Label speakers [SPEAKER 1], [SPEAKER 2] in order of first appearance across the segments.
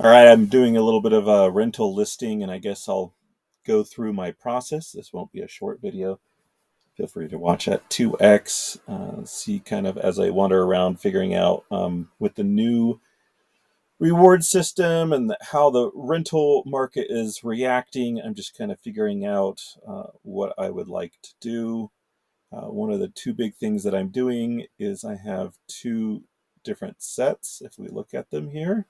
[SPEAKER 1] All right, I'm doing a little bit of a rental listing, and I guess I'll go through my process. This won't be a short video. Feel free to watch at 2x. See kind of as I wander around figuring out with the new reward system and how the rental market is reacting. I'm just kind of figuring out what I would like to do. One of the two big things that I'm doing is I have two different sets. If we look at them here,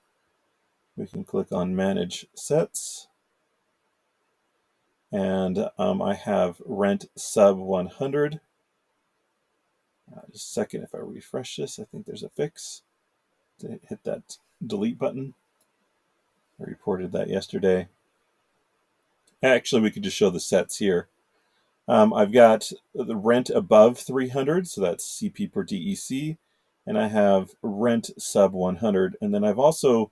[SPEAKER 1] we can click on Manage Sets. And I have rent sub 100. Just a second, if I refresh this, I think there's a fix. To hit that delete button. I reported that yesterday. Actually, we could just show the sets here. I've got the rent above 300, so that's CP per DEC, and I have rent sub 100. And then I've also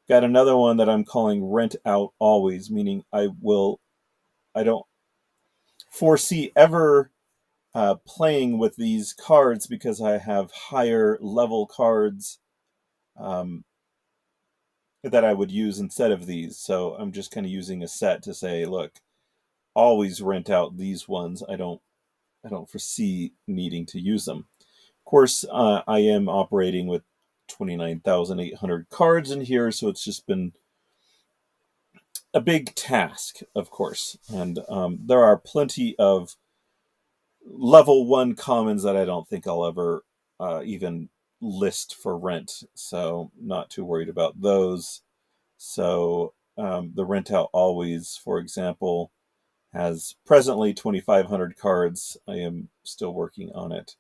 [SPEAKER 1] got another one that I'm calling rent out always, meaning I don't foresee ever playing with these cards because I have higher level cards um, that I would use instead of these. So I'm just kind of using a set to say, look, always rent out these ones. I don't foresee needing to use them. Of course, I am operating with 29,800 cards in here, so it's just been a big task, of course. And there are plenty of level one commons that I don't think I'll ever even list for rent. So not too worried about those. So the rent out always, for example, has presently 2,500 cards. I am still working on it.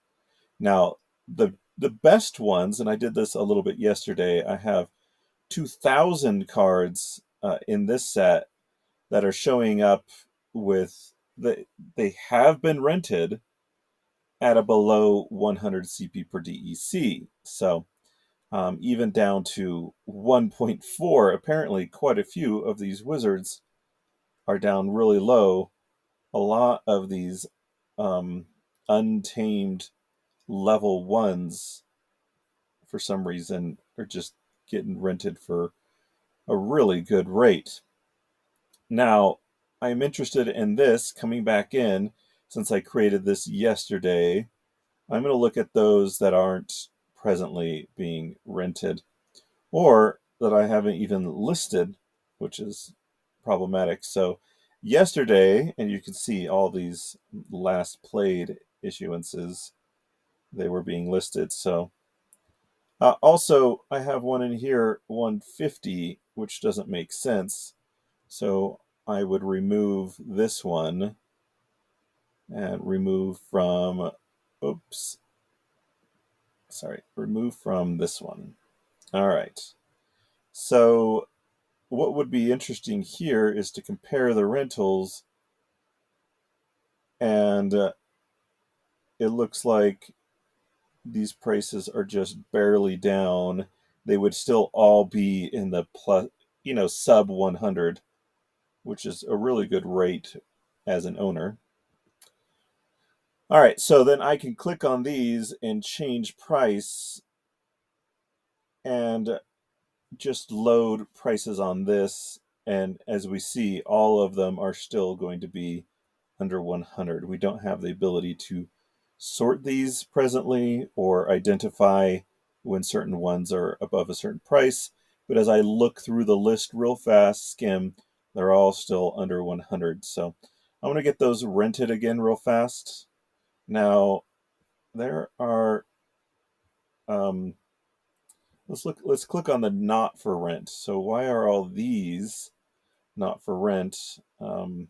[SPEAKER 1] Now the best ones, and I did this a little bit yesterday. I have 2,000 cards in this set that are showing up with they have been rented at a below 100 CP per DEC. So even down to 1.4, apparently quite a few of these wizards are down really low. A lot of these um, untamed level ones, for some reason, are just getting rented for a really good rate. Now, I'm interested in this coming back in since I created this yesterday. I'm going to look at those that aren't presently being rented or that I haven't even listed, which is problematic. So, yesterday, and you can see all these last played issuances, they were being listed. So, also, I have one in here, 150, which doesn't make sense. So, I would remove this one and remove from, oops, sorry, remove from this one. All right. So what would be interesting here is to compare the rentals, and it looks like these prices are just barely down. They would still all be in the plus, sub 100, which is a really good rate as an owner. All right, so then I can click on these and change price and just load prices on this. And as we see, all of them are still going to be under 100. We don't have the ability to sort these presently or identify when certain ones are above a certain price. But as I look through the list real fast, skim, they're all still under 100. So I want to get those rented again real fast. Now, there are um, let's click on the not for rent. So why are all these not for rent? I'm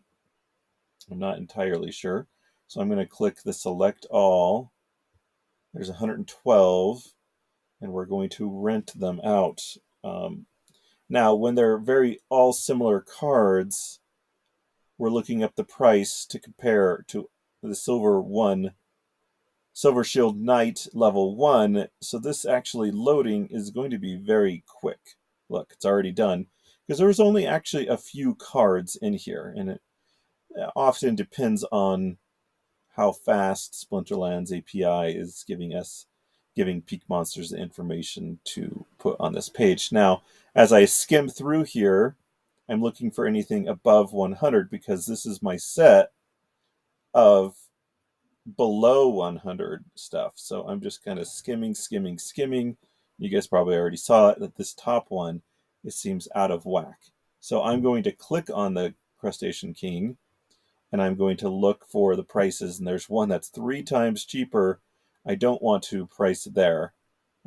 [SPEAKER 1] not entirely sure. So I'm going to click the select all. There's 112, and we're going to rent them out. Now, when they're very all similar cards, we're looking up the price to compare to the Silver Shield Knight level 1. So this actually loading is going to be very quick. Look, it's already done. Because there was only actually a few cards in here, and it often depends on how fast Splinterlands API is giving us giving PeakMonsters the information to put on this page. Now, as I skim through here, I'm looking for anything above 100 because this is my set of below 100 stuff. So I'm just kind of skimming. You guys probably already saw it, that this top one, it seems out of whack. So I'm going to click on the Crustacean King, and I'm going to look for the prices, and there's one that's 3 times cheaper. I don't want to price there.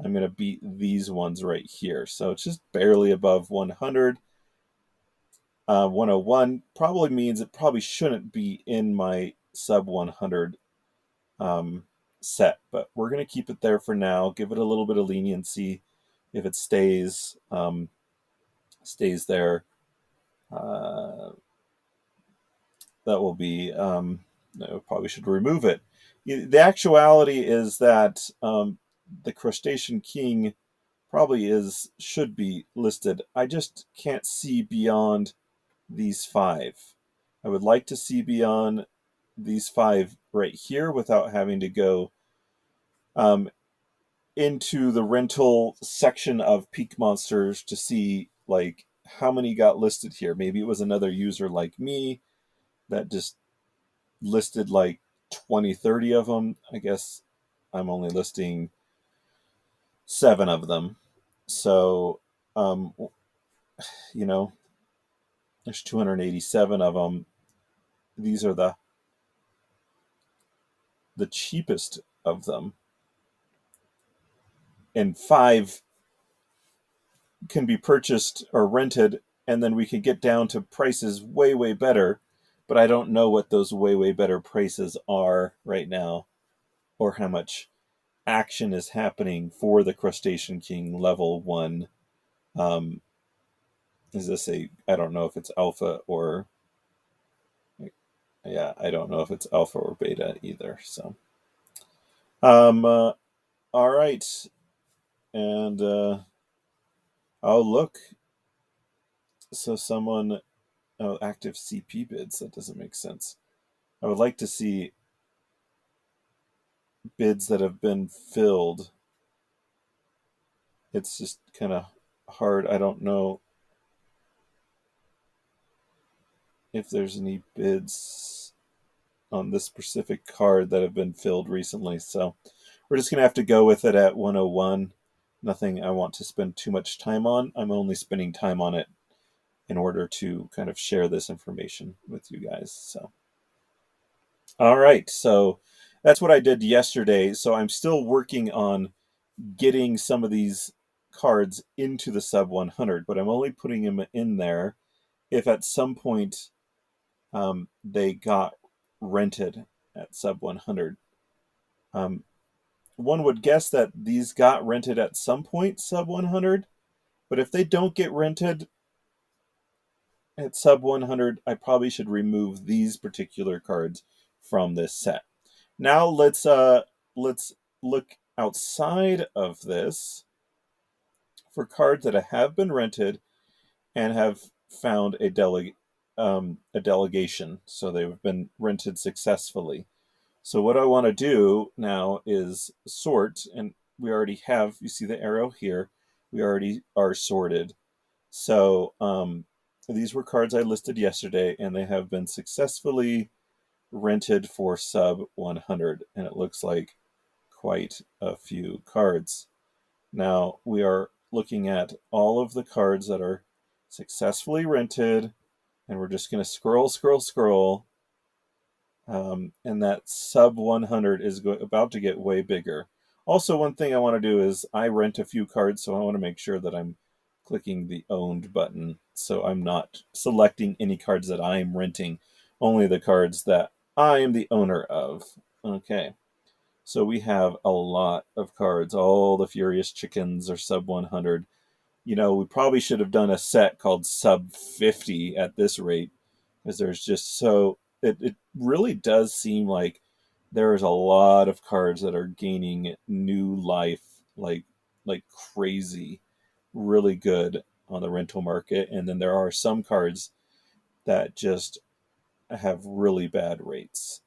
[SPEAKER 1] I'm going to beat these ones right here. So it's just barely above 100. 101 probably means it probably shouldn't be in my sub 100 set, but we're going to keep it there for now. Give it a little bit of leniency. If it stays there, that will be. No, probably should remove it. The actuality is that the Crustacean King probably should be listed. I just can't see beyond these 5. I would like to see beyond these 5 right here without having to go into the rental section of PeakMonsters to see like how many got listed here. Maybe it was another user like me that just listed like 20, 30 of them. I guess I'm only listing 7 of them. So, you know, there's 287 of them. These are the cheapest of them. And 5 can be purchased or rented, and then we can get down to prices way, way better. But I don't know what those way, way better prices are right now, or how much action is happening for the Crustacean King level 1. Is this I don't know if it's alpha or, yeah, I don't know if it's alpha or beta either. So, all right. And, oh, look. So someone, active CP bids. That doesn't make sense. I would like to see bids that have been filled. It's just kind of hard. I don't know if there's any bids on this specific card that have been filled recently. So we're just going to have to go with it at 101. Nothing I want to spend too much time on. I'm only spending time on it in order to kind of share this information with you guys. So, all right. So that's what I did yesterday. So I'm still working on getting some of these cards into the sub 100, but I'm only putting them in there if at some point they got rented at sub 100. One would guess that these got rented at some point sub 100, but if they don't get rented at sub 100, I probably should remove these particular cards from this set. Now let's look outside of this for cards that have been rented and have found a delegation. So they've been rented successfully. So what I want to do now is sort, and we already have, you see the arrow here, we already are sorted. So these were cards I listed yesterday, and they have been successfully rented for sub 100, and it looks like quite a few cards. Now we are looking at all of the cards that are successfully rented, and we're just going to scroll. And that sub 100 is about to get way bigger. Also, one thing I want to do is I rent a few cards, so I want to make sure that I'm clicking the owned button. So I'm not selecting any cards that I'm renting, only the cards that I am the owner of. Okay. So we have a lot of cards. All the Furious Chickens are sub 100. You know, we probably should have done a set called sub 50 at this rate, because there's just it really does seem like there's a lot of cards that are gaining new life like crazy, really good on the rental market, and then there are some cards that just have really bad rates.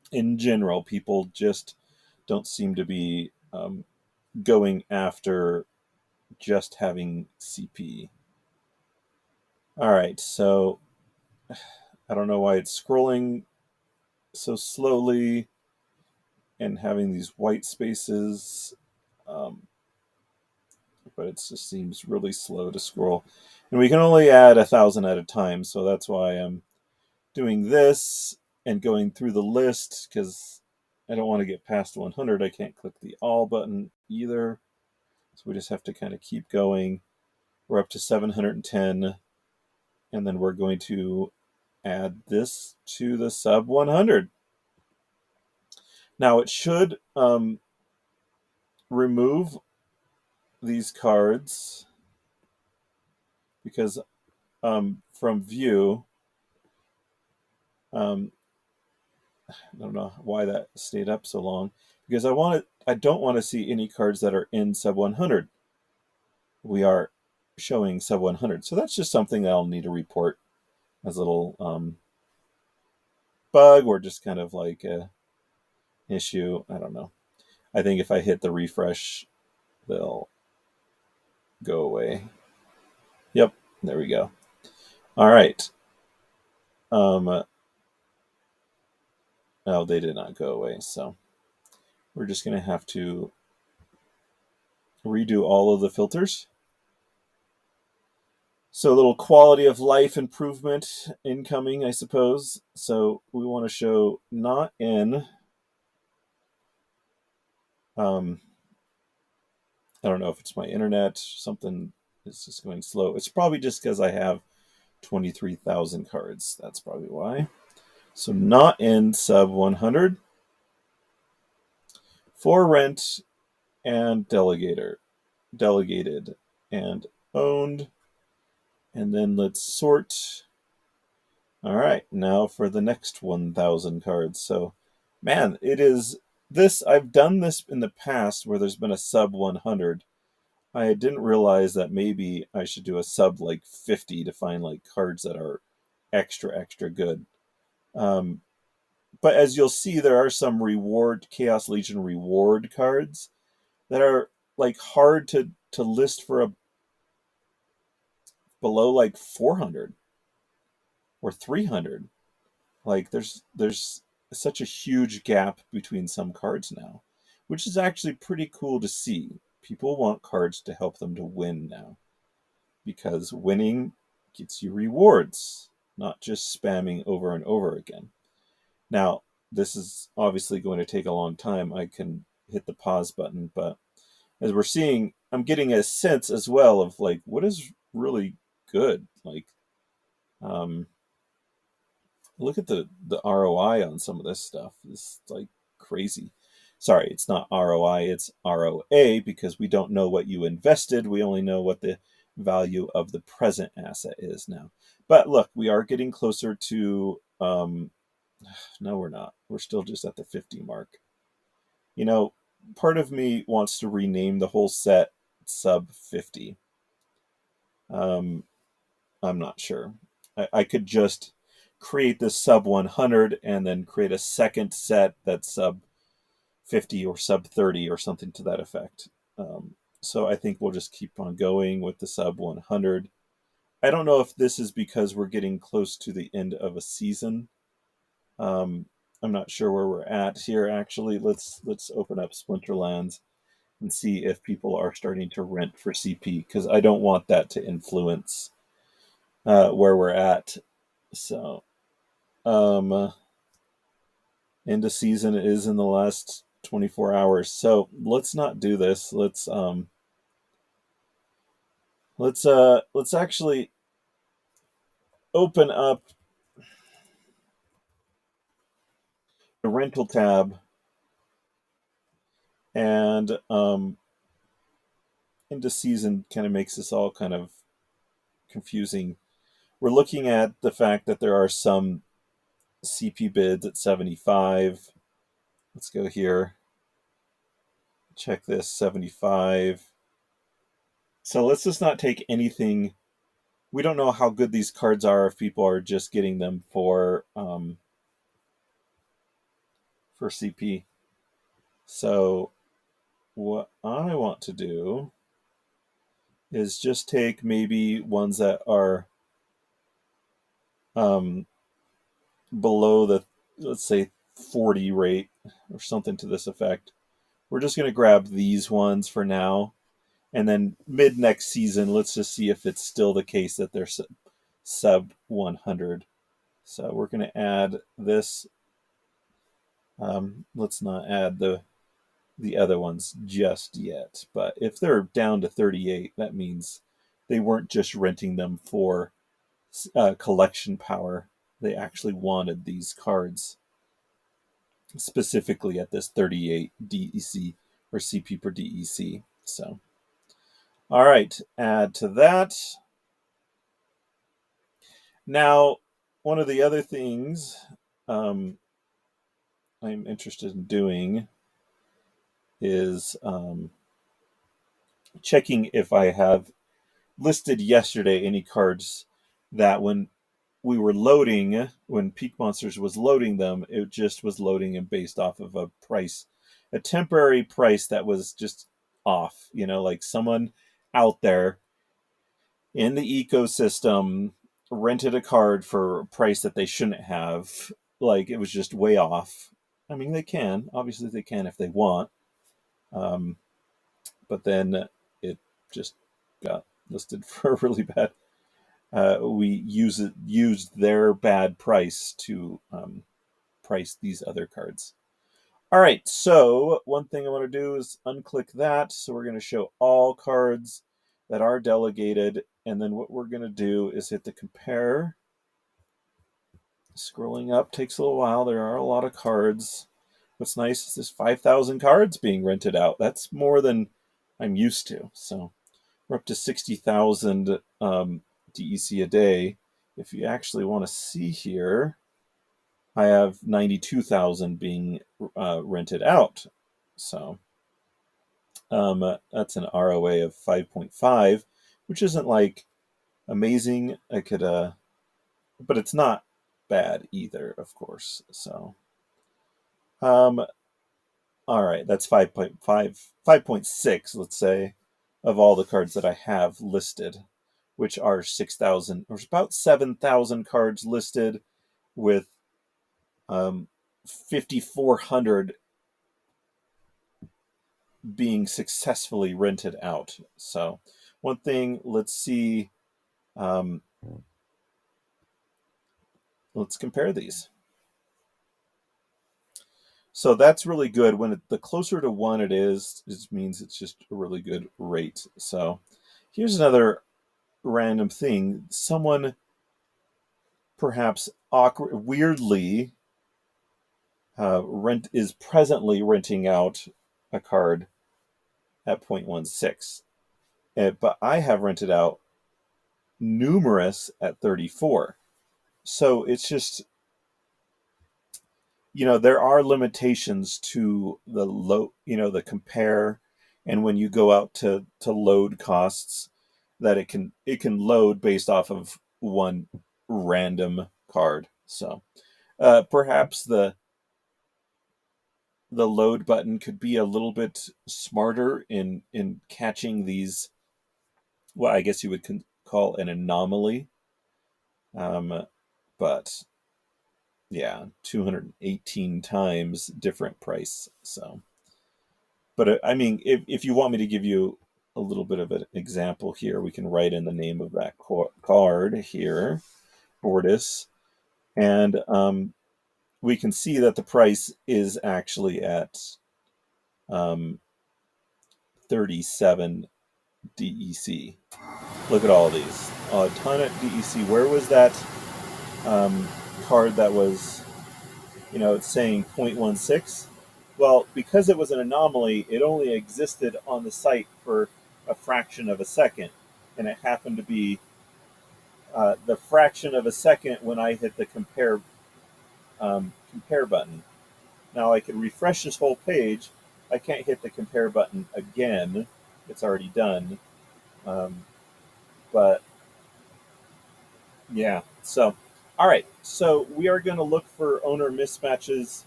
[SPEAKER 1] In general, people just don't seem to be going after just having CP. All right, so I don't know why it's scrolling so slowly and having these white spaces, but it just seems really slow to scroll. And we can only add 1,000 at a time, so that's why I'm doing this and going through the list, because I don't want to get past 100. I can't click the all button either, so we just have to kind of keep going. We're up to 710, and then we're going to add this to the sub 100. Now it should remove these cards because from view, I don't know why that stayed up so long, because I don't want to see any cards that are in sub 100. We are showing sub 100, so that's just something that I'll need to report as a little bug, or just kind of like a issue. I don't know. I think if I hit the refresh, they'll go away. Yep, there we go. All right. No, they did not go away, so we're just going to have to redo all of the filters. So a little quality of life improvement incoming, I suppose. So we want to show not in. I don't know if it's my internet. Something is just going slow. It's probably just because I have 23,000 cards. That's probably why. So not in sub 100. For rent and delegated and owned. And then let's sort. All right, now for the next 1,000 cards. So, man, it is this. I've done this in the past where there's been a sub 100. I didn't realize that maybe I should do a sub like 50 to find like cards that are extra good. But as you'll see, there are some Chaos Legion reward cards that are like hard to list for a below like 400 or 300. Like there's such a huge gap between some cards now, which is actually pretty cool to see. People want cards to help them to win now, because winning gets you rewards, not just spamming over and over again. Now, this is obviously going to take a long time. I can hit the pause button, but as we're seeing, I'm getting a sense as well of like what is really good. Like, look at the ROI on some of this stuff. It's like crazy. Sorry, it's not ROI, it's ROA, because we don't know what you invested. We only know what the value of the present asset is now. But look, we are getting closer to no, we're not. We're still just at the 50 mark. You know, part of me wants to rename the whole set sub 50. I'm not sure. I could just create this sub 100 and then create a second set that's sub 50 or sub 30 or something to that effect. So I think we'll just keep on going with the sub 100. I don't know if this is because we're getting close to the end of a season. I'm not sure where we're at here. Actually, let's open up Splinterlands and see if people are starting to rent for CP, because I don't want that to influence where we're at. So, end of season is in the last 24 hours. So let's not do this. Let's actually open up the rental tab, and into season kind of makes this all kind of confusing. We're looking at the fact that there are some CP bids at 75. Let's go here. Check this, 75. So let's just not take anything. We don't know how good these cards are if people are just getting them for CP. So what I want to do is just take maybe ones that are um, below the, let's say, 40 rate or something to this effect. We're just going to grab these ones for now. And then mid next season, let's just see if it's still the case that they're sub 100. So we're going to add this. Let's not add the other ones just yet. But if they're down to 38, that means they weren't just renting them for collection power. They actually wanted these cards specifically at this 38 DEC or CP per DEC. So, all right, add to that. Now, one of the other things I'm interested in doing is checking if I have listed yesterday any cards that when we were loading, when PeakMonsters was loading them, it just was loading them based off of a price, a temporary price that was just off. Like someone out there in the ecosystem rented a card for a price that they shouldn't have. Like it was just way off. I mean, obviously they can if they want. Um, but then it just got listed for a really bad. We used their bad price to price these other cards. All right, so one thing I want to do is unclick that. So we're going to show all cards that are delegated, and then what we're going to do is hit the compare. Scrolling up takes a little while. There are a lot of cards. What's nice is there's 5,000 cards being rented out. That's more than I'm used to. So we're up to 60,000 DEC a day. If you actually want to see here, I have 92,000 being rented out. So that's an ROA of 5.5, which isn't like amazing. I could, but it's not bad either, of course. So, all right, that's 5.6, let's say, of all the cards that I have listed, which are 6,000. There's about 7,000 cards listed with 5,400 being successfully rented out. So, one thing, let's see. Let's compare these. So that's really good. When the closer to 1 it is, it means it's just a really good rate. So here's another random thing. Someone perhaps weirdly is presently renting out a card at 0.16. But I have rented out numerous at 34. So it's just, there are limitations to the the compare, and when you go out to load costs, that it can load based off of one random card. So perhaps the load button could be a little bit smarter in catching these, what I guess you would call an anomaly. But yeah, 218 times different price. So, but I mean, if you want me to give you a little bit of an example here, we can write in the name of that card here, Fortis, and we can see that the price is actually at 37 DEC. Look at all these. A ton of DEC. Where was that card that was, it's saying 0.16? Well, because it was an anomaly, it only existed on the site for a fraction of a second. And it happened to be the fraction of a second when I hit the compare button. Now I can refresh this whole page. I can't hit the compare button again. It's already done. But yeah, so all right. So we are going to look for owner mismatches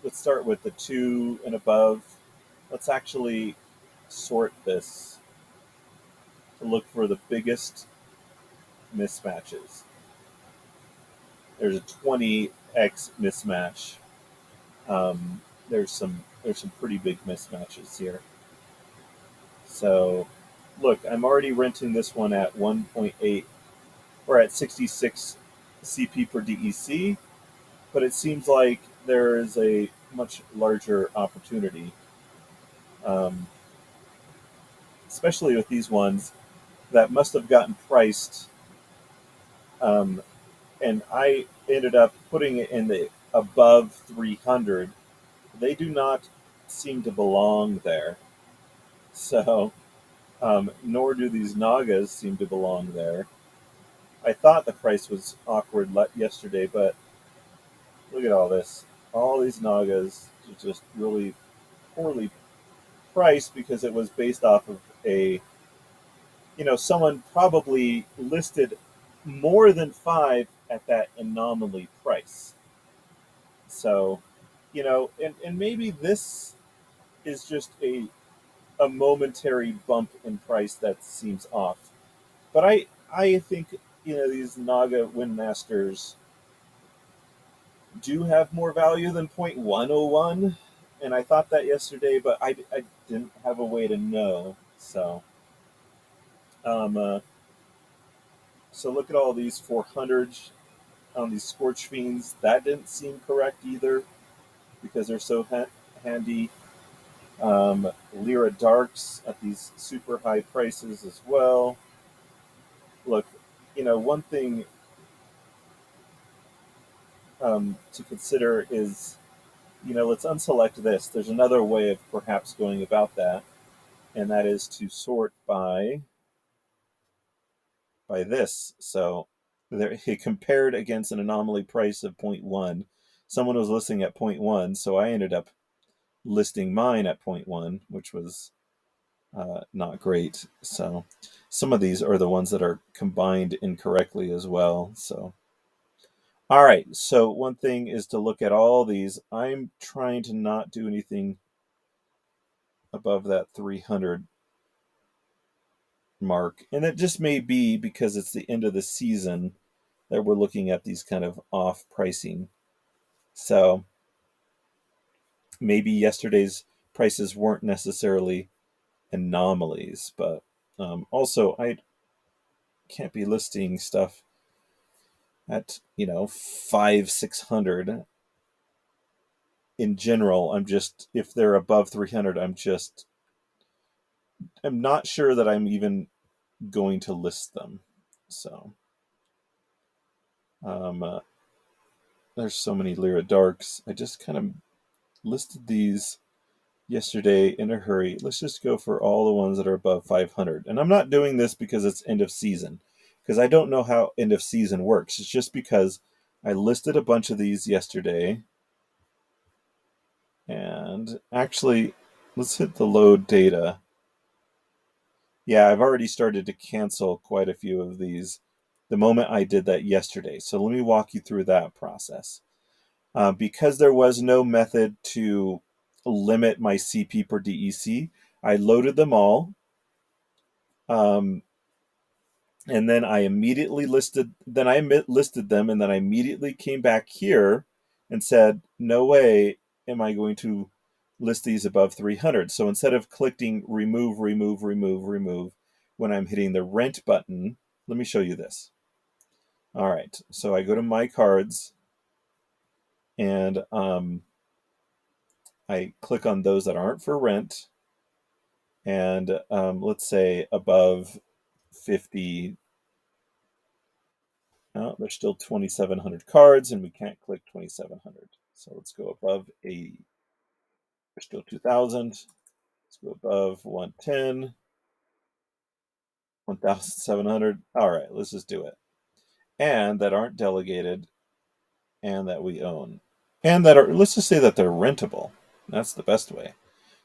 [SPEAKER 1] Let's start with the 2 and above. Let's actually sort this to look for the biggest mismatches. There's a 20x mismatch. There's some pretty big mismatches here. So, look, I'm already renting this one at 1.8 or at 66 CP per DEC, but it seems like there is a much larger opportunity, um, especially with these ones that must have gotten priced, um, and I ended up putting it in the above 300. They do not seem to belong there. So, nor do these Nagas seem to belong there. I thought the price was awkward yesterday, but look at all this. All these Nagas are just really poorly priced because it was based off of someone probably listed more than 5 at that anomaly price. So, and maybe this is just a momentary bump in price that seems off. But I think these Naga Windmasters do have more value than 0.101, and I thought that yesterday, but I didn't have a way to know. Um, uh, so look at all these 400s on these Scorch Fiends. That didn't seem correct either because they're so handy. Lyra Darks at these super high prices as well. Look, one thing to consider is, let's unselect this. There's another way of perhaps going about that, and that is to sort by this. So there, he compared against an anomaly price of zero point 0.1. Someone was listing at 0.1, so I ended up listing mine at 0.1, which was not great. So some of these are the ones that are combined incorrectly as well. So, all right. So one thing is to look at all these. I'm trying to not do anything above that 300 mark. And it just may be because it's the end of the season that we're looking at these kind of off pricing. So maybe yesterday's prices weren't necessarily anomalies, but also I can't be listing stuff at 500-600 in general. I'm just, if they're above 300, I'm not sure that I'm even going to list them. So um, uh, there's so many Lyra Darks. I just kind of listed these yesterday in a hurry. Let's just go for all the ones that are above 500. And I'm not doing this because it's end of season, because I don't know how end of season works. It's just because I listed a bunch of these yesterday. And actually, let's hit the load data. Yeah, I've already started to cancel quite a few of these the moment I did that yesterday. So let me walk you through that process. Because there was no method to limit my CP per DEC, I loaded them all. Um, and then I immediately listed them, and then I immediately came back here and said, no way am I going to list these above 300. So instead of clicking remove when I'm hitting the rent button, let me show you this. All right, so I go to my cards, and I click on those that aren't for rent, and let's say above 50. Oh, there's still 2,700 cards, and we can't click 2,700. So let's go above 80. There's still 2,000. Let's go above 110, 1,700. All right, let's just do it. And that aren't delegated, and that we own. And that are, let's just say that they're rentable. That's the best way.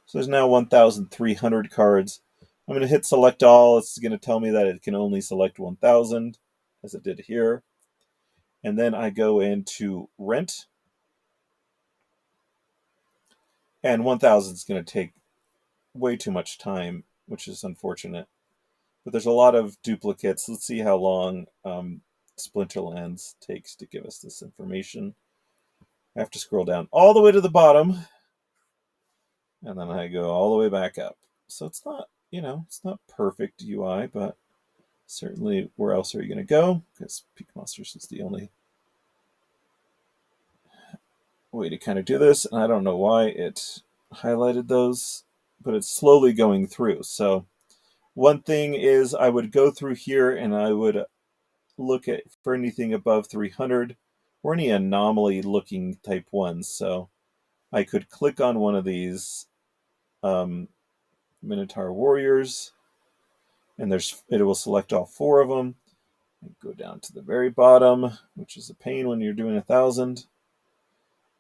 [SPEAKER 1] So there's now 1,300 cards. I'm going to hit select all. It's going to tell me that it can only select 1,000, as it did here. And then I go into rent. And 1,000 is going to take way too much time, which is unfortunate. But there's a lot of duplicates. Let's see how long Splinterlands takes to give us this information. I have to scroll down all the way to the bottom, and then I go all the way back up. So it's not, it's not perfect UI, but certainly where else are you going to go? Because PeakMonsters is the only way to kind of do this. And I don't know why it highlighted those, but it's slowly going through. So one thing is I would go through here and I would look at for anything above 300 or any anomaly looking type ones. So I could click on one of these Minotaur Warriors, and it will select all 4 of them. And go down to the very bottom, which is a pain when you're doing 1,000.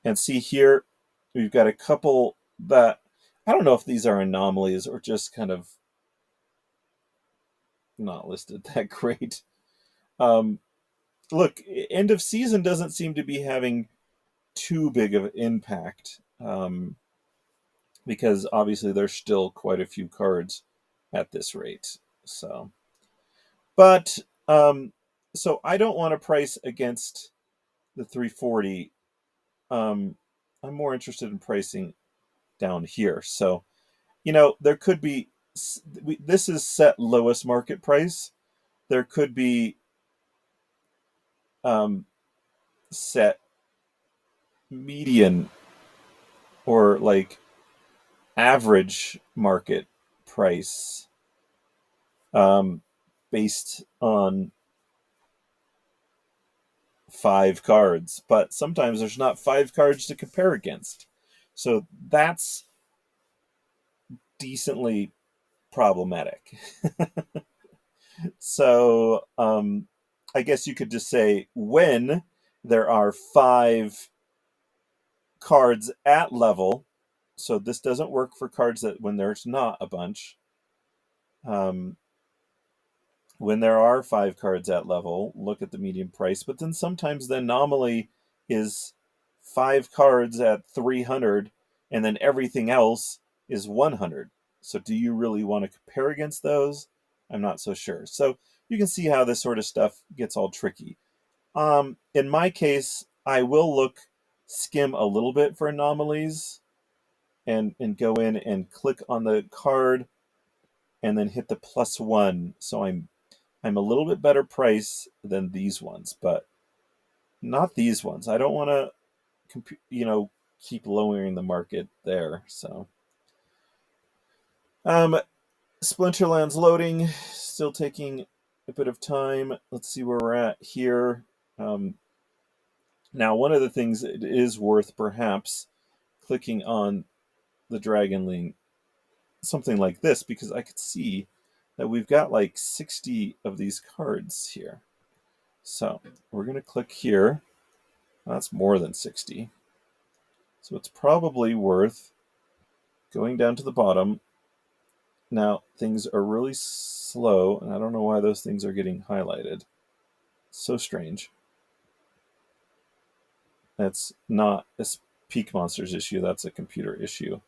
[SPEAKER 1] And see here, we've got a couple that I don't know if these are anomalies or just kind of not listed that great. Look, end of season doesn't seem to be having too big of an impact because obviously there's still quite a few cards at this rate. So, but so I don't want to price against the 340. I'm more interested in pricing down here. So, there could be this is set lowest market price. There could be set median or like average market price based on 5 cards, but sometimes there's not 5 cards to compare against. So that's decently problematic. So I guess you could just say when there are 5 cards at level. So this doesn't work for cards that when there's not a bunch. When there are 5 cards at level, look at the median price. But then sometimes the anomaly is 5 cards at 300, and then everything else is 100. So do you really want to compare against those? I'm not so sure. So you can see how this sort of stuff gets all tricky. In my case, I will skim a little bit for anomalies and go in and click on the card and then hit the +1. So I'm a little bit better price than these ones, but not these ones. I don't want to, keep lowering the market there. So, Splinterlands loading, still taking a bit of time. Let's see where we're at here. Now, one of the things it is worth perhaps clicking on the Dragonling, something like this, because I could see that we've got like 60 of these cards here. So we're going to click here. That's more than 60. So it's probably worth going down to the bottom. Now, things are really slow, and I don't know why those things are getting highlighted. So strange. That's not a PeakMonsters issue. That's a computer issue.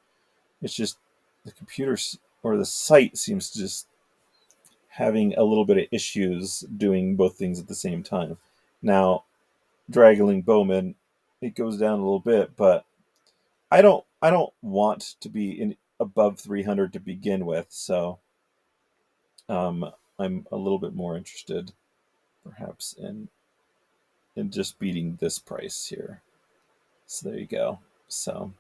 [SPEAKER 1] It's just the computer or the site seems to just having a little bit of issues doing both things at the same time. Now, Draggling Bowman, it goes down a little bit, but I don't want to be above 300 to begin with, so I'm a little bit more interested perhaps in just beating this price here. So there you go. So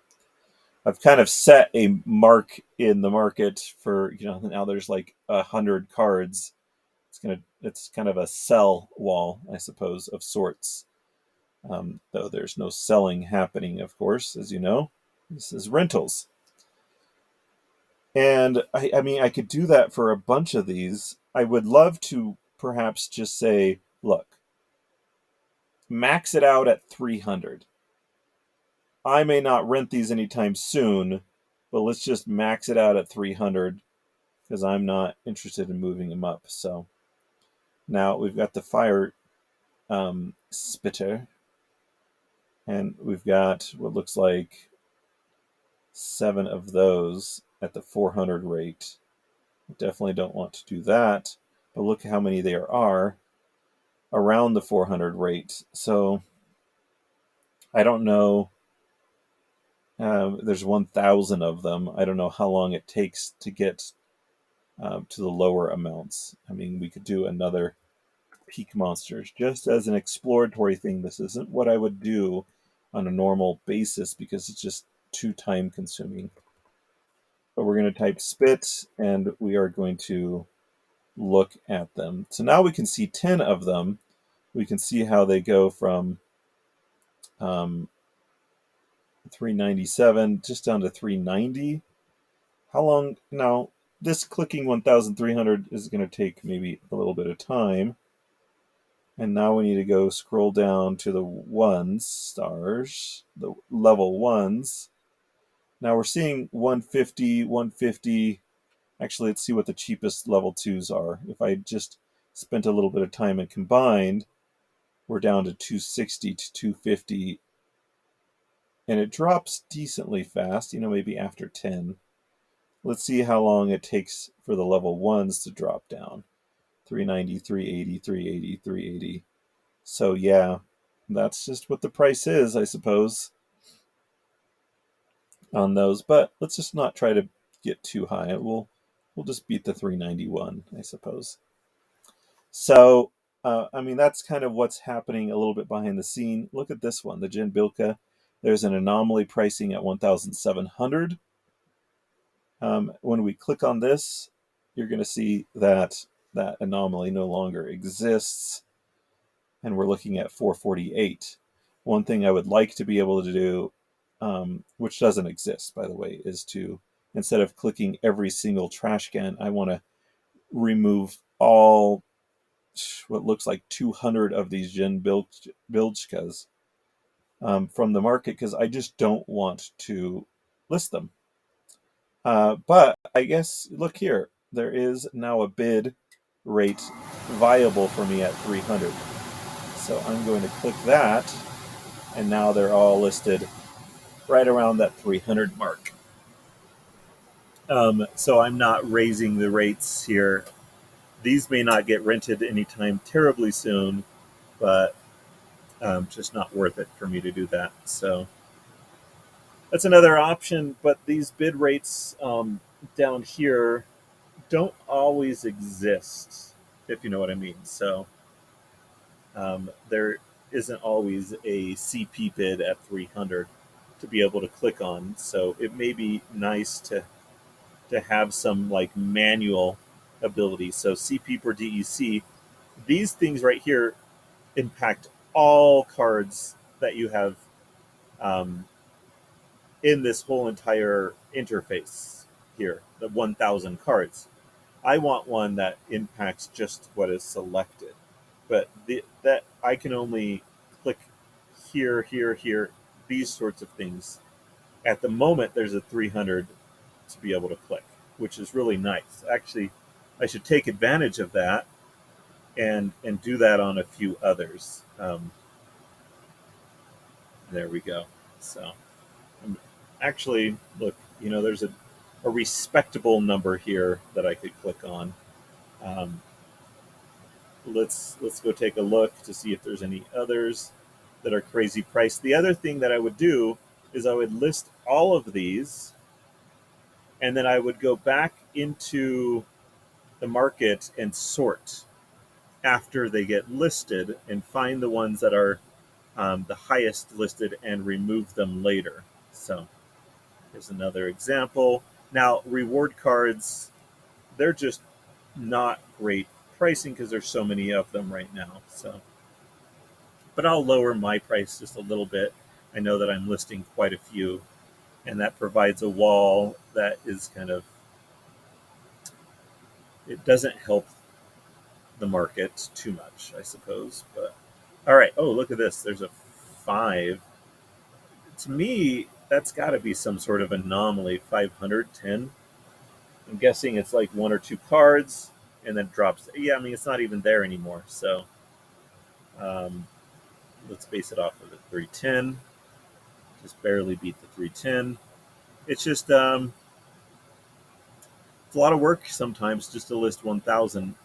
[SPEAKER 1] I've kind of set a mark in the market for, now there's like 100 cards. It's kind of a sell wall, I suppose, of sorts. Though there's no selling happening, of course, as you know. This is rentals. And I mean, I could do that for a bunch of these. I would love to perhaps just say, look, max it out at 300. I may not rent these anytime soon, but let's just max it out at 300 because I'm not interested in moving them up. So now we've got the fire spitter, and we've got what looks like 7 of those at the 400 rate. Definitely don't want to do that. But look how many there are around the 400 rate. So I don't know. There's 1,000 of them. I don't know how long it takes to get to the lower amounts. I mean, we could do another PeakMonsters just as an exploratory thing. This isn't what I would do on a normal basis because it's just too time consuming. But we're going to type spit and we are going to look at them. So now we can see 10 of them. We can see how they go from um, 397 just down to 390. How long? Now, this clicking 1,300 is going to take maybe a little bit of time. And now we need to go scroll down to the ones stars, the level ones. Now we're seeing 150, 150. Actually, let's see what the cheapest level twos are. If I just spent a little bit of time and combined, we're down to 260 to 250. And it drops decently fast, maybe after 10. Let's see how long it takes for the level ones to drop down. 390, 380, 380, 380. So yeah, that's just what the price is, I suppose, on those. But let's just not try to get too high. We'll just beat the 391, I suppose. So I mean that's kind of what's happening a little bit behind the scene. Look at this one, the Jen Bilka. There's an anomaly pricing at 1,700. When we click on this, you're going to see that that anomaly no longer exists, and we're looking at 448. One thing I would like to be able to do, which doesn't exist, by the way, is to, instead of clicking every single trash can, I want to remove all what looks like 200 of these Jen Bilchkas from the market because I just don't want to list them. But I guess, look here, there is now a bid rate viable for me at 300. So I'm going to click that, and now they're all listed right around that 300 mark. So I'm not raising the rates here. These may not get rented anytime terribly soon, but just not worth it for me to do that. So that's another option. But these bid rates down here don't always exist, if you know what I mean. So there isn't always a CP bid at 300 to be able to click on. So it may be nice to have some like manual ability. So CP per DEC, these things right here impact all cards that you have um, in this whole entire interface here, the 1,000 cards. I want one that impacts just what is selected, but that I can only click here, here, here, these sorts of things. At the moment, there's a 300 to be able to click, which is really nice. Actually, I should take advantage of that and do that on a few others. There we go. So actually, look, there's a respectable number here that I could click on. Um, let's go take a look to see if there's any others that are crazy priced. The other thing that I would do is I would list all of these, and then I would go back into the market and sort after they get listed and find the ones that are the highest listed and remove them later. So here's another example. Now, reward cards, they're just not great pricing because there's so many of them right now. So, but I'll lower my price just a little bit. I know that I'm listing quite a few, and that provides a wall that is kind of, it doesn't help the market too much, I suppose. But all right. Oh, look at this. There's a 5. To me, that's got to be some sort of anomaly. 510. I'm guessing it's like 1 or 2 cards and then drops. Yeah, I mean, it's not even there anymore. So um, let's base it off of the 310. Just barely beat the 310. It's just it's a lot of work sometimes just to list 1,000,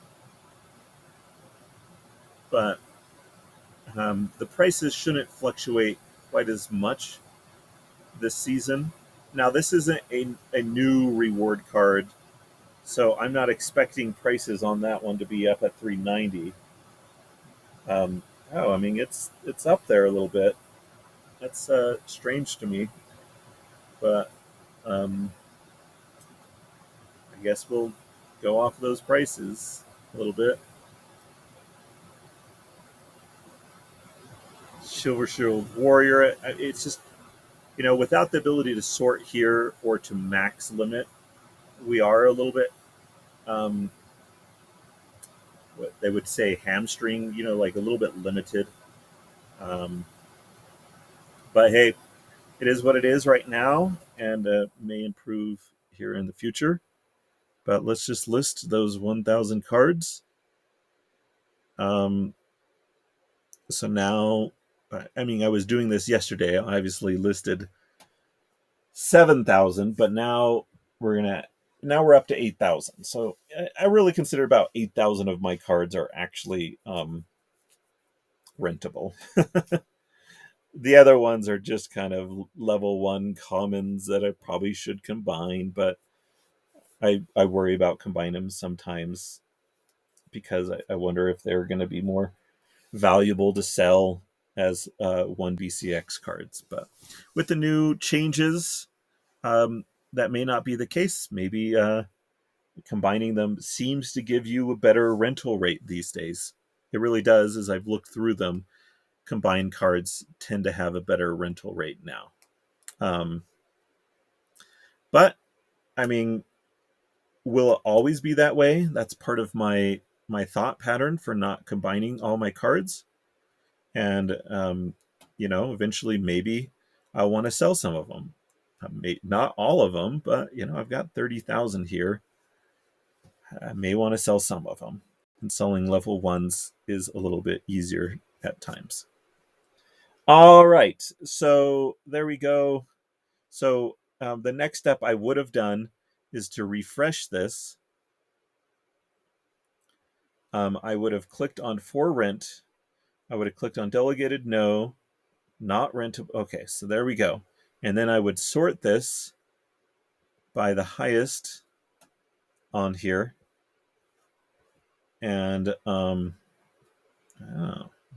[SPEAKER 1] but the prices shouldn't fluctuate quite as much this season. Now, this isn't a new reward card, so I'm not expecting prices on that one to be up at 390. Um, oh, I mean it's up there a little bit. That's strange to me, but um, I guess we'll go off those prices a little bit. Silver Shield Warrior. It's just, without the ability to sort here or to max limit, we are a little bit, um, what they would say, hamstring. Like a little bit limited. Um, but hey, it is what it is right now, and may improve here in the future. But let's just list those 1,000 cards. Um, so now, I mean, I was doing this yesterday. I obviously listed 7,000, but now we're up to 8,000. So I really consider about 8,000 of my cards are actually rentable. The other ones are just kind of level one commons that I probably should combine, but I worry about combining them sometimes because I wonder if they're going to be more valuable to sell as 1 BCX cards. But with the new changes, that may not be the case. Maybe combining them seems to give you a better rental rate these days. It really does. As I've looked through them, combined cards tend to have a better rental rate now. But I mean, will it always be that way? That's part of my thought pattern for not combining all my cards. And eventually maybe I want to sell some of them. Not all of them, but I've got 30,000 here. I may want to sell some of them. And selling level ones is a little bit easier at times. All right, so there we go. So the next step I would have done is to refresh this. I would have clicked on for rent. I would have clicked on delegated no, not rentable. Okay, so there we go. And then I would sort this by the highest on here. And let's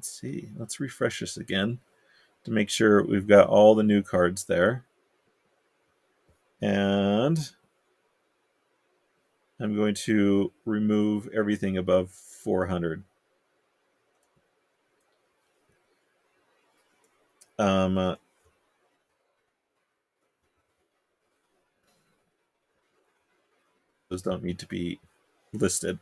[SPEAKER 1] see. Let's refresh this again to make sure we've got all the new cards there. And I'm going to remove everything above 400. Those don't need to be listed.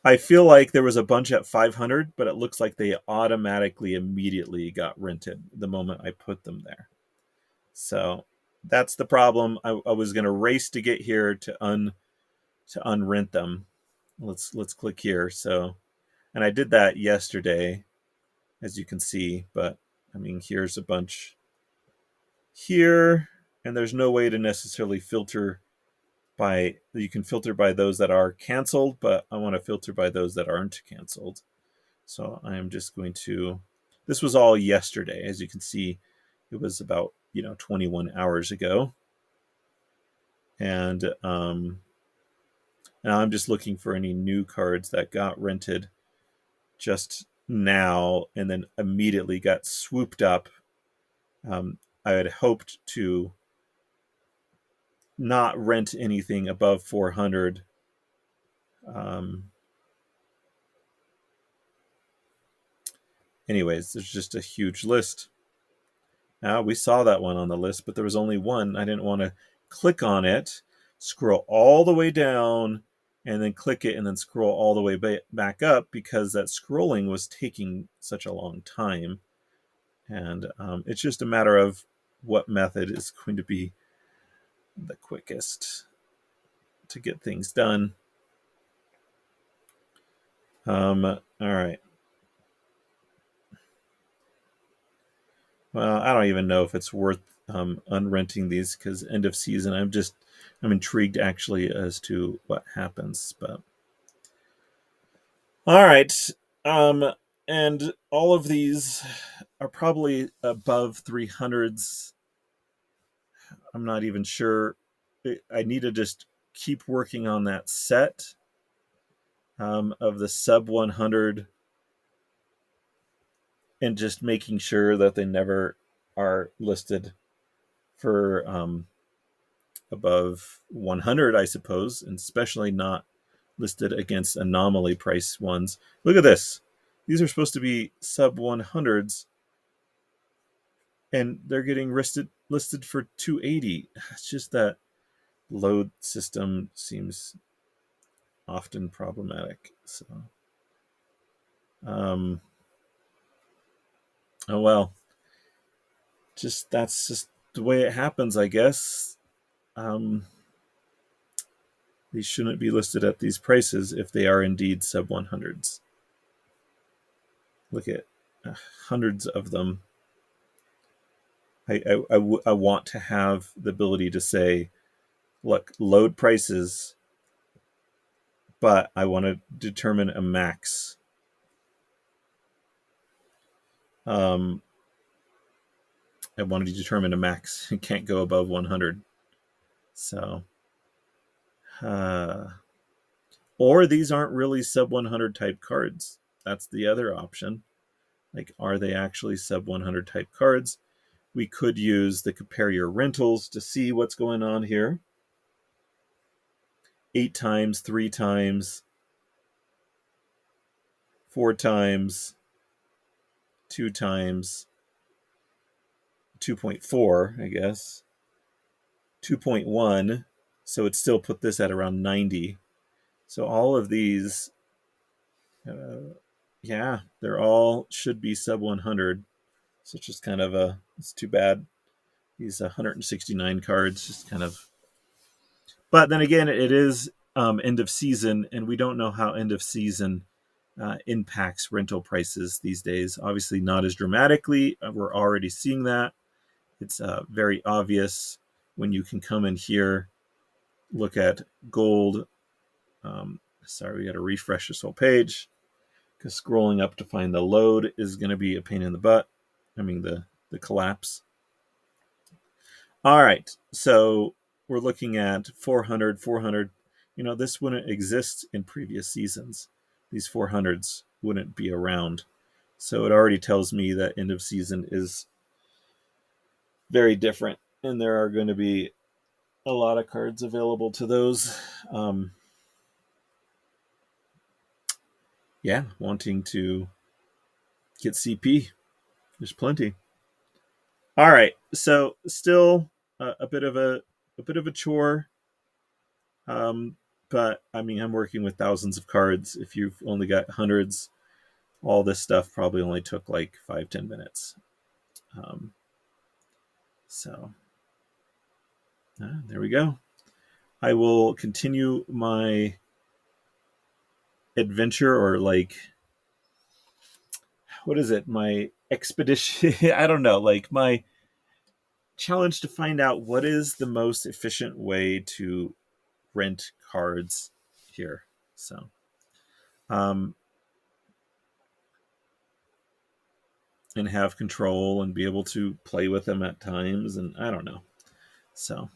[SPEAKER 1] I feel like there was a bunch at 500, but it looks like they automatically immediately got rented the moment I put them there. So that's the problem. I was going to race to get here to unrent them. Let's click here. So, and I did that yesterday, as you can see. But I mean, here's a bunch here, and there's no way to necessarily filter by. You can filter by those that are canceled, but I want to filter by those that aren't canceled. So I am just going to. This was all yesterday, as you can see. It was about 21 hours ago. And now I'm just looking for any new cards that got rented just now and then immediately got swooped up. I had hoped to not rent anything above 400. Anyways, there's just a huge list. Now, we saw that one on the list, but there was only one. I didn't want to click on it, scroll all the way down, and then click it, and then scroll all the way back up because that scrolling was taking such a long time. And it's just a matter of what method is going to be the quickest to get things done. All right. Well, I don't even know if it's worth unrenting these because end of season. I'm intrigued actually as to what happens. But all right, and all of these are probably above 300s. I'm not even sure. I need to just keep working on that set of the sub 100 and just making sure that they never are listed for above 100, I suppose, and especially not listed against anomaly price ones. Look at this. These are supposed to be sub 100s, and they're getting listed for 280. It's just that load system seems often problematic. So, oh well, that's just the way it happens, I guess. These shouldn't be listed at these prices if they are indeed sub 100s. Look at hundreds of them. I want to have the ability to say, look, load prices, but I want to determine a max. I want to determine a max. It can't go above 100. So, or these aren't really sub 100 type cards. That's the other option. Like, are they actually sub 100 type cards? We could use the compare your rentals to see what's going on here. 8 times, 3 times, 4 times, 2 times, 2.4, I guess, 2.1. So it still put this at around 90. So all of these, yeah, they're all should be sub 100. So it's just kind of it's too bad. These 169 cards just kind of. But then again, it is end of season, and we don't know how end of season impacts rental prices these days. Obviously, not as dramatically. We're already seeing that. It's very obvious when you can come in here, look at gold. Sorry, we got to refresh this whole page because scrolling up to find the load is going to be a pain in the butt. I mean, the collapse. All right, so we're looking at 400, 400. This wouldn't exist in previous seasons. These 400s wouldn't be around. So it already tells me that end of season is very different, and there are going to be a lot of cards available to those. Wanting to get CP. There's plenty. All right, so still a bit of a chore. But I mean, I'm working with thousands of cards. If you've only got hundreds, all this stuff probably only took like 5-10 minutes. So there we go. I will continue my adventure, or like, what is it? My expedition. I don't know. Like my challenge to find out what is the most efficient way to rent cards here. So, and have control and be able to play with them at times. And I don't know. So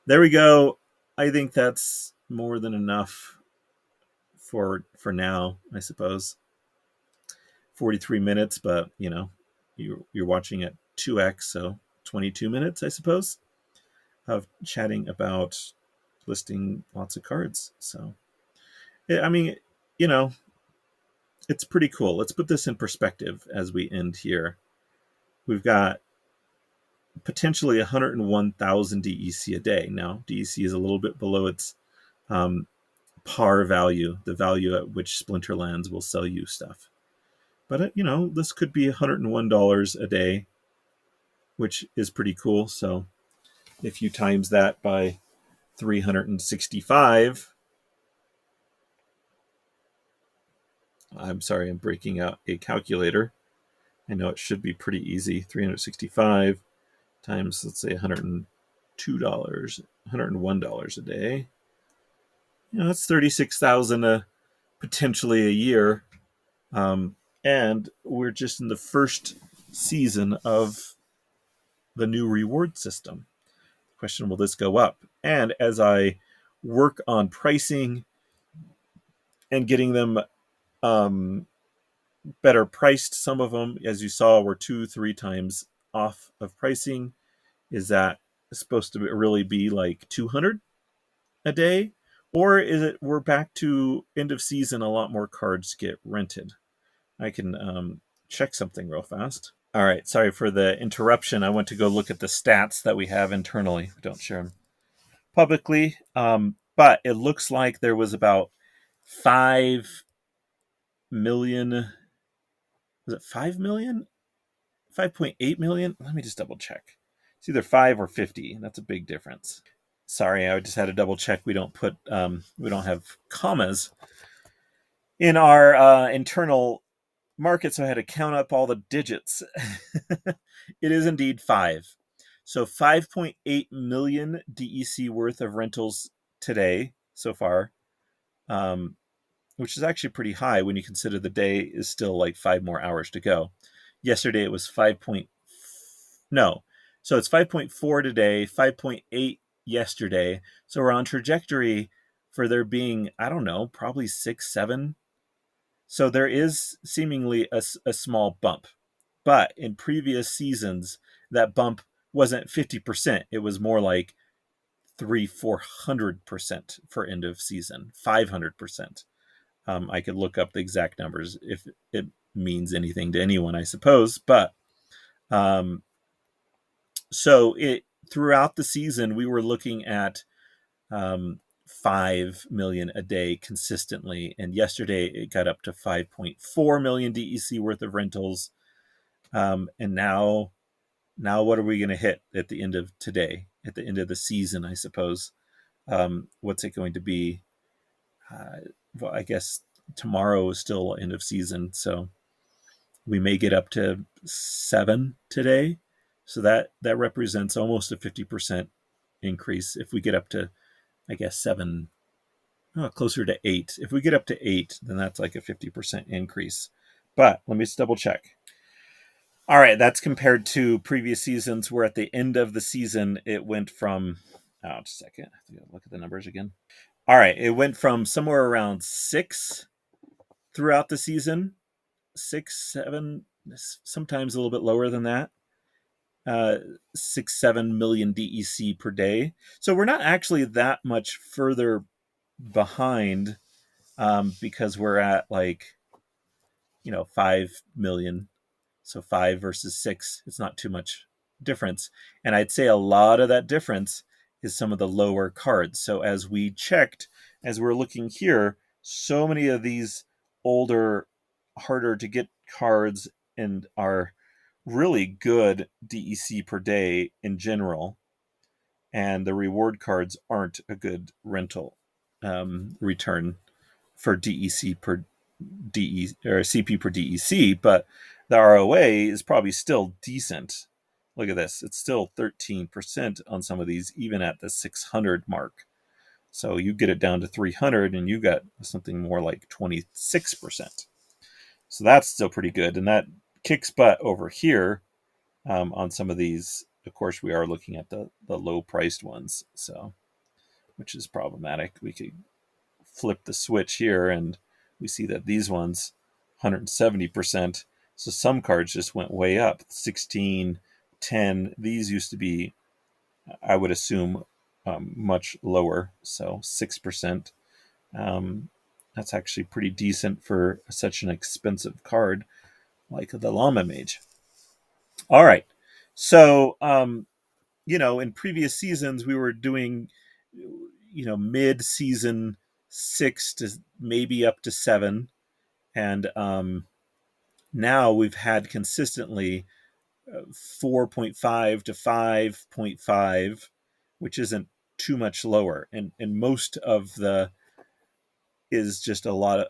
[SPEAKER 1] there we go. I think that's more than enough for now, I suppose. 43 minutes, but you're watching at 2x, so 22 minutes, I suppose, of chatting about listing lots of cards. So, I mean, it's pretty cool. Let's put this in perspective as we end here. We've got potentially 101,000 DEC a day. Now, DEC is a little bit below its par value, the value at which Splinterlands will sell you stuff. But, this could be $101 a day, which is pretty cool. So if you times that by 365, I'm sorry, I'm breaking out a calculator. I know it should be pretty easy. 365 times, let's say, $102, $101 a day. That's 36,000 potentially a year. And we're just in the first season of the new reward system. Question, will this go up? And as I work on pricing and getting them better priced, some of them, as you saw, were 2-3 times off of pricing. Is that supposed to really be like 200 a day? Or is it we're back to end of season, a lot more cards get rented? I can check something real fast. All right, sorry for the interruption. I went to go look at the stats that we have internally. We don't share them publicly, but it looks like there was about 5 million. Was it 5 million? 5.8 million? Let me just double check. It's either 5 or 50. That's a big difference. Sorry, I just had to double check. We don't have commas in our internal market, so I had to count up all the digits. It is indeed 5. So 5.8 million DEC worth of rentals today so far, which is actually pretty high when you consider the day is still like 5 more hours to go. Yesterday it was 5. No. So it's 5.4 today, 5.8 yesterday. So we're on trajectory for there being, I don't know, probably 6, 7. So there is seemingly a small bump. But in previous seasons, that bump wasn't 50%. It was more like 300-400% for end of season, 500%. I could look up the exact numbers if it means anything to anyone, I suppose. But so throughout the season, we were looking at 5 million a day consistently. And yesterday it got up to 5.4 million DEC worth of rentals. And now what are we going to hit at the end of today, at the end of the season, I suppose? What's it going to be? Well, I guess tomorrow is still end of season. So we may get up to 7 today. So that represents almost a 50% increase. If we get up to, I guess, 7, closer to 8. If we get up to 8, then that's like a 50% increase. But let me just double check. All right, that's compared to previous seasons where at the end of the season, it went from, just a second, I have to look at the numbers again. All right, it went from somewhere around 6 throughout the season, 6, 7, sometimes a little bit lower than that. 6-7 million DEC per day. So we're not actually that much further behind, because we're at 5 million. So 5 versus 6, it's not too much difference. And I'd say a lot of that difference is some of the lower cards. So as we checked, as we're looking here, so many of these older, harder to get cards and are really good DEC per day in general, and the reward cards aren't a good rental return for DEC per DE or CP per DEC, but the ROA is probably still decent. Look at this. It's still 13% on some of these, even at the 600 mark. So you get it down to 300 and you got something more like 26%. So that's still pretty good. And that kicks butt over here on some of these. Of course, we are looking at the low priced ones, so which is problematic. We could flip the switch here and we see that these ones 170%. So some cards just went way up, 16, 10. These used to be, I would assume, much lower, so 6%. That's actually pretty decent for such an expensive card like the Llama Mage. All right, so in previous seasons we were doing mid-season 6 to maybe up to 7, and now we've had consistently 4.5 to 5.5, which isn't too much lower, and most of the is just a lot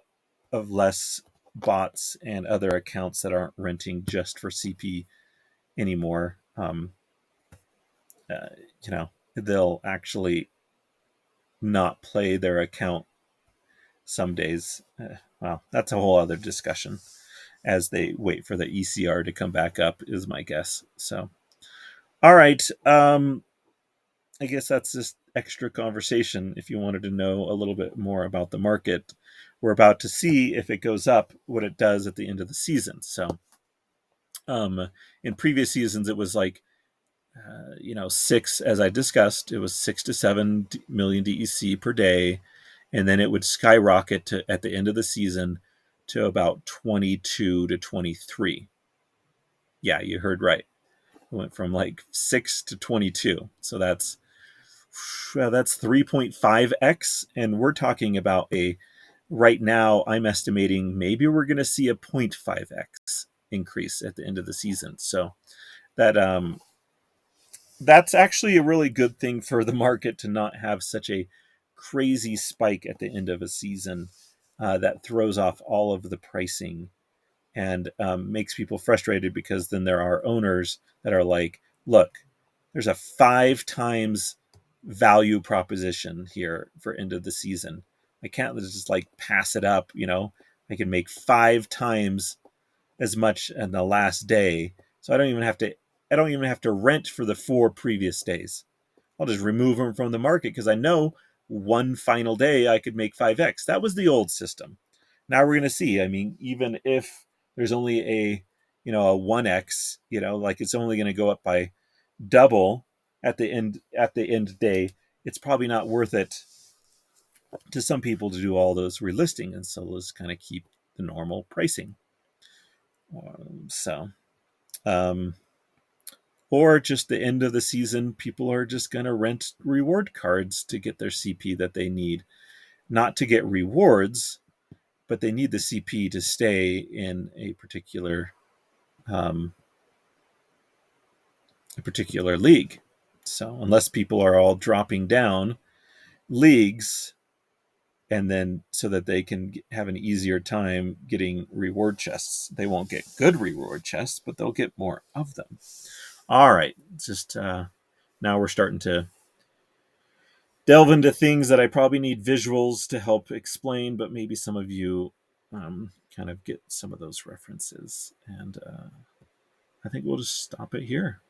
[SPEAKER 1] of less bots and other accounts that aren't renting just for CP anymore. they'll actually not play their account some days. Well, that's a whole other discussion as they wait for the ECR to come back up, is my guess. So, all right. I guess that's just extra conversation. If you wanted to know a little bit more about the market, we're about to see if it goes up, what it does at the end of the season. So, in previous seasons, it was like, six, as I discussed, it was 6 to 7 million DEC per day. And then it would skyrocket to, at the end of the season, to about 22 to 23. Yeah, you heard right. It went from like 6 to 22. So that's 3.5x. And we're talking about right now, I'm estimating maybe we're going to see a 0.5x increase at the end of the season. So that that's actually a really good thing for the market, to not have such a crazy spike at the end of a season that throws off all of the pricing and makes people frustrated, because then there are owners that are like, look, there's a 5 times value proposition here for end of the season. I can't just like pass it up. I can make 5 times as much in the last day. So I don't even have to rent for the 4 previous days. I'll just remove them from the market, because I know one final day I could make 5x. That was the old system. Now we're going to see. I mean, even if there's only a 1x, like it's only going to go up by double at the end day, it's probably not worth it to some people to do all those relisting, and so let's kind of keep the normal pricing. So or just the end of the season, people are just going to rent reward cards to get their CP that they need, not to get rewards, but they need the CP to stay in a particular league. So unless people are all dropping down leagues, and then so that they can have an easier time getting reward chests, they won't get good reward chests, but they'll get more of them. All right, just now we're starting to delve into things that I probably need visuals to help explain, but maybe some of you kind of get some of those references. And I think we'll just stop it here.